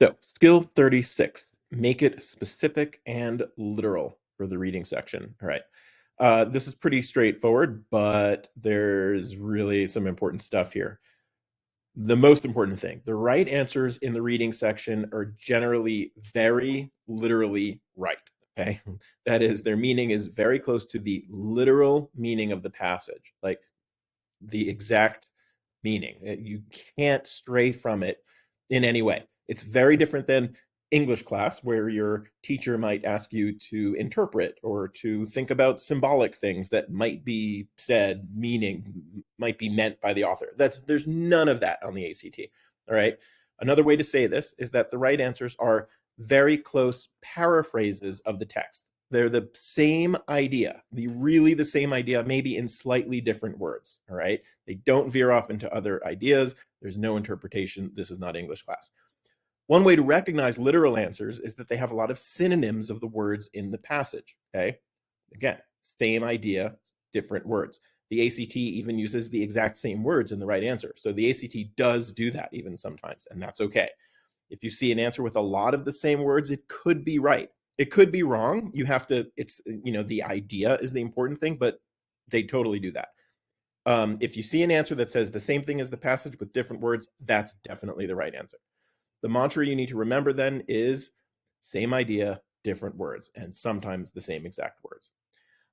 So, skill 36, make it specific and literal for the reading section. All right. This is pretty straightforward, but there's really some important stuff here. The most important thing, the right answers in the reading section are generally very literally right. Okay. That is, their meaning is very close to the literal meaning of the passage, like the exact meaning. You can't stray from it in any way. It's very different than English class, where your teacher might ask you to interpret or to think about symbolic things that might be said, meaning might be meant by the author. There's none of that on the ACT. All right. Another way to say this is that the right answers are very close paraphrases of the text. They're the same idea, the same idea, maybe in slightly different words. All right. They don't veer off into other ideas. There's no interpretation. This is not English class. One way to recognize literal answers is that they have a lot of synonyms of the words in the passage. Okay. Again, same idea, different words. The ACT even uses the exact same words in the right answer. So the ACT does do that even sometimes, and that's okay. If you see an answer with a lot of the same words, it could be right. It could be wrong. You have to, the idea is the important thing, but they totally do that. If you see an answer that says the same thing as the passage with different words, that's definitely the right answer. The mantra you need to remember then is same idea, different words, and sometimes the same exact words.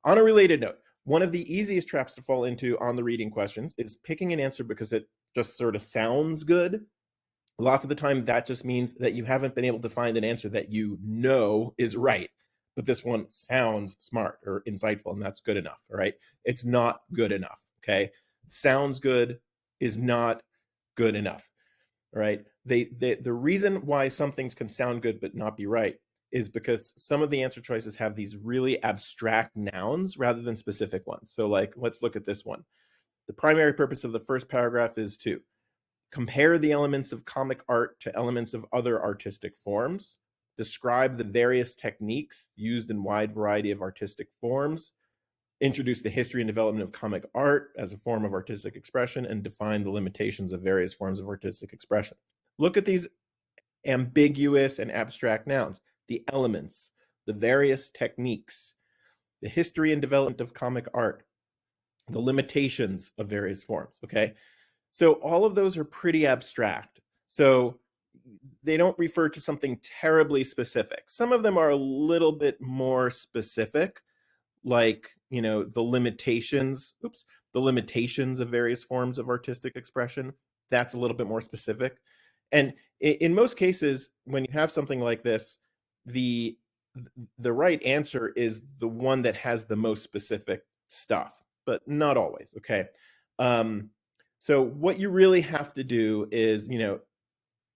On a related note, one of the easiest traps to fall into on the reading questions is picking an answer because it just sort of sounds good. Lots of the time, that just means that you haven't been able to find an answer that you know is right. But this one sounds smart or insightful, and that's good enough. All right. It's not good enough. Okay. Sounds good is not good enough. All right. The reason why some things can sound good but not be right is because some of the answer choices have these really abstract nouns rather than specific ones. So, like, let's look at this one. The primary purpose of the first paragraph is to compare the elements of comic art to elements of other artistic forms, describe the various techniques used in wide variety of artistic forms, introduce the history and development of comic art as a form of artistic expression, and define the limitations of various forms of artistic expression. Look at these ambiguous and abstract nouns, the elements, the various techniques, the history and development of comic art, the limitations of various forms. Okay. So all of those are pretty abstract. So they don't refer to something terribly specific. Some of them are a little bit more specific, like, the limitations of various forms of artistic expression. That's a little bit more specific. And in most cases, when you have something like this, the the right answer is the one that has the most specific stuff, but not always. Okay. Um, so what you really have to do is,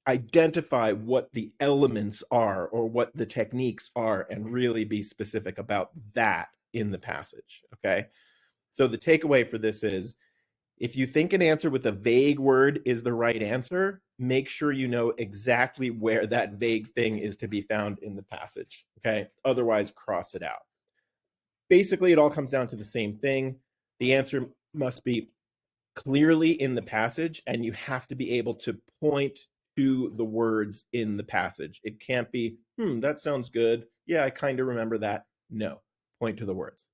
identify what the elements are or what the techniques are and really be specific about that in the passage. Okay. So the takeaway for this is, if you think an answer with a vague word is the right answer, make sure you know exactly where that vague thing is to be found in the passage. Okay. Otherwise, cross it out. Basically, it all comes down to the same thing. The answer must be clearly in the passage, and you have to be able to point to the words in the passage. It can't be, that sounds good. Yeah, I kind of remember that. No, point to the words.